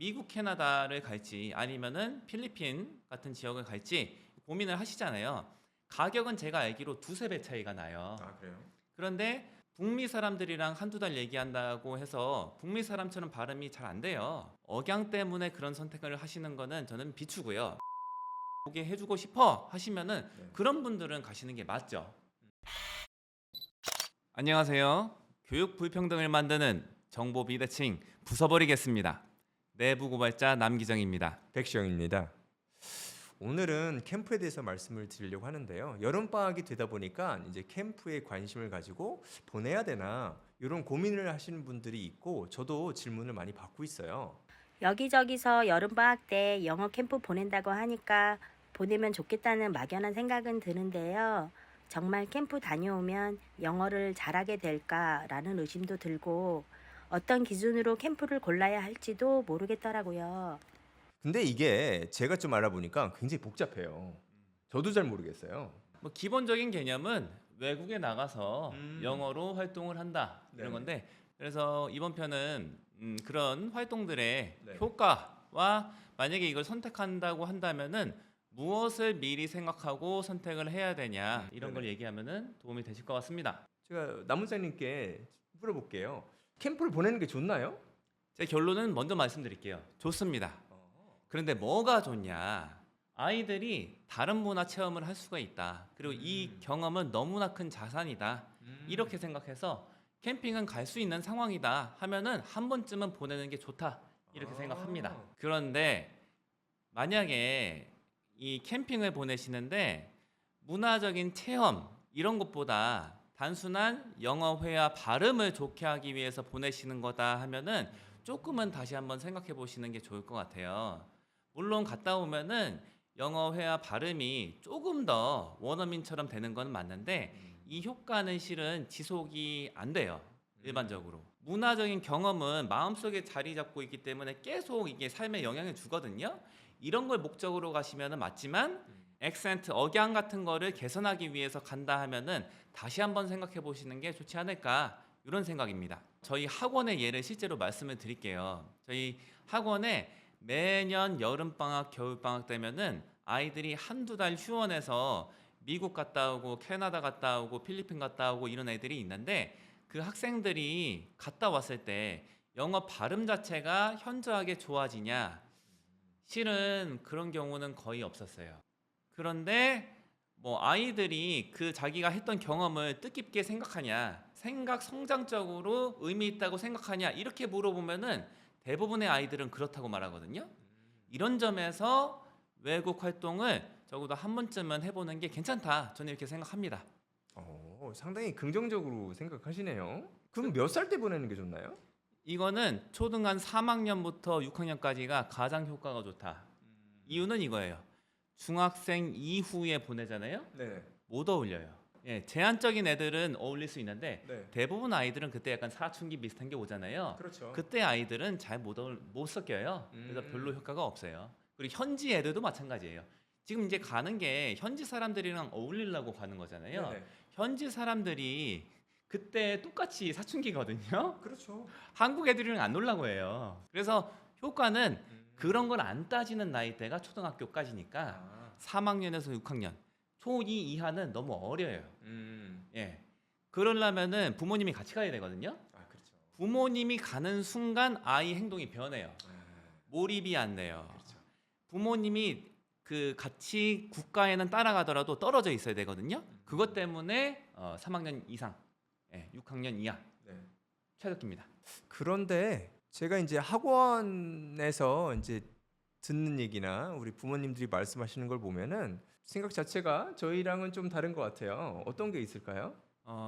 미국, 캐나다를 갈지 아니면은 필리핀 같은 지역을 갈지 고민을 하시잖아요. 가격은 제가 알기로 두세 배 차이가 나요. 아, 그래요? 그런데 북미 사람들이랑 한두 달 얘기한다고 해서 북미 사람처럼 발음이 잘 안 돼요. 억양 때문에 그런 선택을 하시는 거는 저는 비추고요. 보게 해주고 싶어 하시면은 네. 그런 분들은 가시는 게 맞죠. 안녕하세요. 교육 불평등을 만드는 정보 비대칭 부숴버리겠습니다. 내부 고발자 남기정입니다. 백시영입니다. 오늘은 캠프에 대해서 말씀을 드리려고 하는데요. 여름 방학이 되다 보니까 이제 캠프에 관심을 가지고 보내야 되나 이런 고민을 하시는 분들이 있고 저도 질문을 많이 받고 있어요. 여기저기서 여름방학 때 영어 캠프 보낸다고 하니까 보내면 좋겠다는 막연한 생각은 드는데요. 정말 캠프 다녀오면 영어를 잘하게 될까라는 의심도 들고 어떤 기준으로 캠프를 골라야 할지도 모르겠더라고요. 근데 이게 제가 좀 알아보니까 굉장히 복잡해요. 저도 잘 모르겠어요. 뭐 기본적인 개념은 외국에 나가서 음. 영어로 활동을 한다 이런 네네. 건데 그래서 이번 편은 그런 활동들의 네. 효과와 만약에 이걸 선택한다고 한다면은 무엇을 미리 생각하고 선택을 해야 되냐 이런 걸 네네. 얘기하면은 도움이 되실 것 같습니다. 제가 남원장님께 물어볼게요. 캠프를 보내는 게 좋나요? 제 결론은 먼저 말씀드릴게요. 좋습니다. 어. 그런데 뭐가 좋냐? 아이들이 다른 문화 체험을 할 수가 있다. 그리고 이 경험은 너무나 큰 자산이다. 이렇게 생각해서 캠핑은 갈 수 있는 상황이다 하면은 한 번쯤은 보내는 게 좋다. 이렇게 아. 생각합니다. 그런데 만약에 이 캠핑을 보내시는데 문화적인 체험 이런 것보다 단순한 영어 회화 발음을 좋게 하기 위해서 보내시는 거다 하면은 조금은 다시 한번 생각해 보시는 게 좋을 것 같아요. 물론 갔다 오면은 영어 회화 발음이 조금 더 원어민처럼 되는 건 맞는데 이 효과는 실은 지속이 안 돼요. 일반적으로. 문화적인 경험은 마음속에 자리 잡고 있기 때문에 계속 이게 삶에 영향을 주거든요. 이런 걸 목적으로 가시면은 맞지만 액센트, 억양 같은 거를 개선하기 위해서 간다 하면은 다시 한번 생각해 보시는 게 좋지 않을까 이런 생각입니다. 저희 학원의 예를 실제로 말씀을 드릴게요. 저희 학원에 매년 여름방학, 겨울방학 되면은 아이들이 한두 달 휴원해서 미국 갔다 오고 캐나다 갔다 오고 필리핀 갔다 오고 이런 애들이 있는데 그 학생들이 갔다 왔을 때 영어 발음 자체가 현저하게 좋아지냐? 실은 그런 경우는 거의 없었어요. 그런데 뭐 아이들이 그 자기가 했던 경험을 뜻깊게 생각하냐, 생각 성장적으로 의미 있다고 생각하냐 이렇게 물어보면은 대부분의 아이들은 그렇다고 말하거든요. 이런 점에서 외국 활동을 적어도 한 번쯤은 해보는 게 괜찮다. 저는 이렇게 생각합니다. 상당히 긍정적으로 생각하시네요. 그럼 몇 살 때 보내는 게 좋나요? 이거는 초등 한 3학년부터 6학년까지가 가장 효과가 좋다. 이유는 이거예요. 중학생 이후에 보내잖아요. 네. 못 어울려요. 예, 제한적인 애들은 어울릴 수 있는데 네. 대부분 아이들은 그때 약간 사춘기 비슷한 게 오잖아요. 그렇죠. 그때 아이들은 잘 못 섞여요. 그래서 별로 효과가 없어요. 그리고 현지 애들도 마찬가지예요. 지금 이제 가는 게 현지 사람들이랑 어울리려고 가는 거잖아요. 네네. 현지 사람들이 그때 똑같이 사춘기거든요. 그렇죠. 한국 애들이랑 안 놀라고 해요. 그래서 효과는 그런 걸 안 따지는 나이대가 초등학교까지니까 아. 3학년에서 6학년 초2 이하는 너무 어려요. 음. 예. 그러려면은 부모님이 같이 가야 되거든요. 아, 그렇죠. 부모님이 가는 순간 아이 행동이 변해요. 몰입이 안 돼요. 그렇죠. 부모님이 그 같이 국가에는 따라가더라도 떨어져 있어야 되거든요. 그것 때문에 3학년 이상, 6학년 이하 네. 최적입니다. 그런데 제가 이제 학원에서 이제 듣는 얘기나 우리 부모님들이 말씀하시는 걸 보면은 생각 자체가 저희랑은 좀 다른 것 같아요. 어떤 게 있을까요?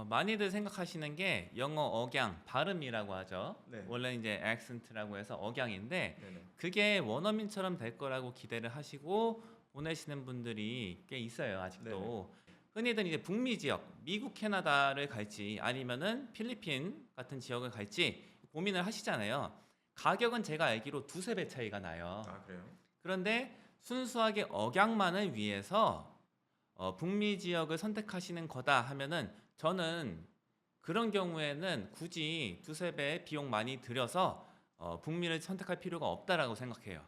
많이들 생각하시는 게 영어 억양, 발음이라고 하죠. 네. 원래 이제 액센트라고 해서 억양인데 네네. 그게 원어민처럼 될 거라고 기대를 하시고 보내시는 분들이 꽤 있어요, 아직도. 흔히들 이제 북미 지역, 미국, 캐나다를 갈지 아니면은 필리핀 같은 지역을 갈지 고민을 하시잖아요. 가격은 제가 알기로 두세 배 차이가 나요. 아, 그래요? 그런데 순수하게 억양만을 위해서 북미 지역을 선택하시는 거다 하면은 저는 그런 경우에는 굳이 두세 배 비용 많이 들여서 북미를 선택할 필요가 없다라고 생각해요.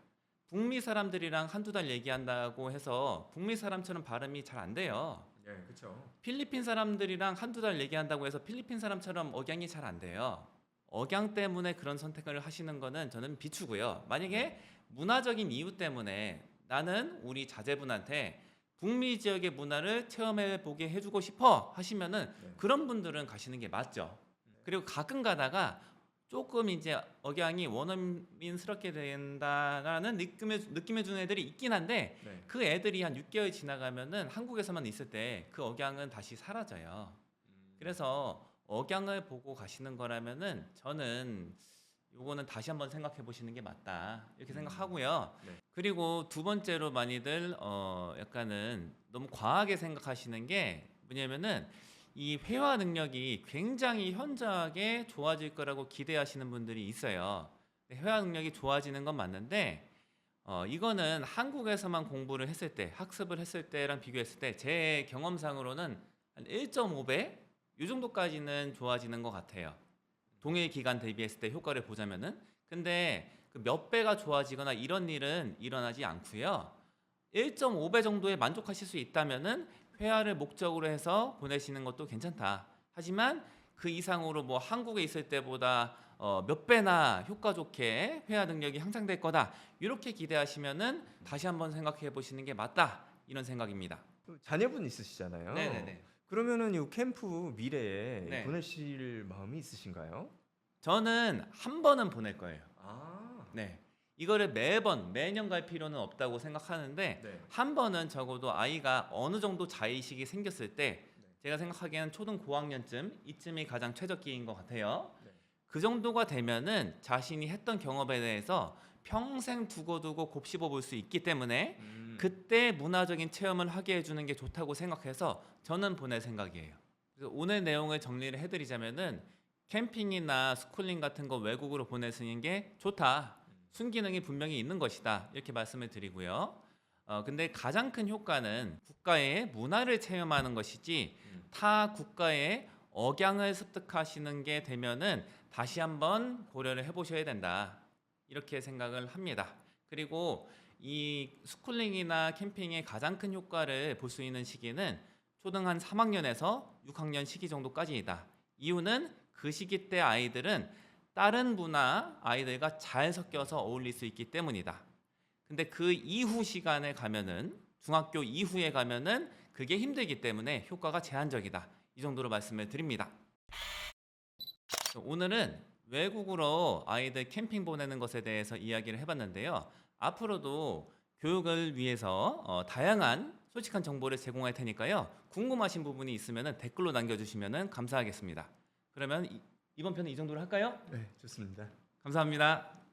북미 사람들이랑 한두 달 얘기한다고 해서 북미 사람처럼 발음이 잘 안 돼요. 예, 그렇죠. 필리핀 사람들이랑 한두 달 얘기한다고 해서 필리핀 사람처럼 억양이 잘 안 돼요. 억양 때문에 그런 선택을 하시는 거는 저는 비추고요. 만약에 문화적인 이유 때문에 나는 우리 자제분한테 북미 지역의 문화를 체험해 보게 해주고 싶어 하시면은 네. 그런 분들은 가시는 게 맞죠. 그리고 가끔 가다가 조금 이제 억양이 원어민스럽게 된다라는 느낌을 주는 애들이 있긴 한데 네. 그 애들이 한 6개월 지나가면은 한국에서만 있을 때 그 억양은 다시 사라져요. 그래서 억양을 보고 가시는 거라면은 저는 요거는 다시 한번 생각해 보시는 게 맞다 이렇게 생각하고요. 네. 그리고 두 번째로 많이들 약간은 너무 과하게 생각하시는 게 뭐냐면은 이 회화 능력이 굉장히 현저하게 좋아질 거라고 기대하시는 분들이 있어요. 회화 능력이 좋아지는 건 맞는데 이거는 한국에서만 공부를 했을 때, 학습을 했을 때랑 비교했을 때 제 경험상으로는 한 1.5배 이 정도까지는 좋아지는 것 같아요. 동일 기간 대비했을 때 효과를 보자면은. 근데 그 몇 배가 좋아지거나 이런 일은 일어나지 않고요. 1.5배 정도에 만족하실 수 있다면은 회화를 목적으로 해서 보내시는 것도 괜찮다. 하지만 그 이상으로 뭐 한국에 있을 때보다 몇 배나 효과 좋게 회화 능력이 향상될 거다. 이렇게 기대하시면은 다시 한번 생각해 보시는 게 맞다. 이런 생각입니다. 자녀분 있으시잖아요. 네네네. 그러면은 이 캠프 미래에 네. 보내실 마음이 있으신가요? 저는 한 번은 보낼 거예요. 아, 네. 이거를 매년 갈 필요는 없다고 생각하는데 네. 한 번은 적어도 아이가 어느 정도 자의식이 생겼을 때 제가 생각하기에는 초등 고학년쯤 이쯤이 가장 최적기인 것 같아요. 네. 그 정도가 되면은 자신이 했던 경험에 대해서 평생 두고두고 곱씹어 볼 수 있기 때문에 그때 문화적인 체험을 하게 해주는 게 좋다고 생각해서 저는 보낼 생각이에요. 그래서 오늘 내용을 정리를 해드리자면은 캠핑이나 스쿨링 같은 거 외국으로 보내시는 게 좋다. 순기능이 분명히 있는 것이다. 이렇게 말씀을 드리고요. 근데 가장 큰 효과는 국가의 문화를 체험하는 것이지 타 국가의 억양을 습득하시는 게 되면은 다시 한번 고려를 해보셔야 된다. 이렇게 생각을 합니다. 그리고 이 스쿨링이나 캠핑의 가장 큰 효과를 볼 수 있는 시기는 초등 한 3학년에서 6학년 시기 정도까지이다. 이유는 그 시기 때 아이들은 다른 문화 아이들과 잘 섞여서 어울릴 수 있기 때문이다. 근데 그 이후 시간에 가면은 중학교 이후에 가면은 그게 힘들기 때문에 효과가 제한적이다. 이 정도로 말씀을 드립니다. 오늘은 외국으로 아이들 캠핑 보내는 것에 대해서 이야기를 해봤는데요. 앞으로도 교육을 위해서 다양한 솔직한 정보를 제공할 테니까요. 궁금하신 부분이 있으면 댓글로 남겨주시면 감사하겠습니다. 그러면 이번 편은 이 정도로 할까요? 네, 좋습니다. 감사합니다.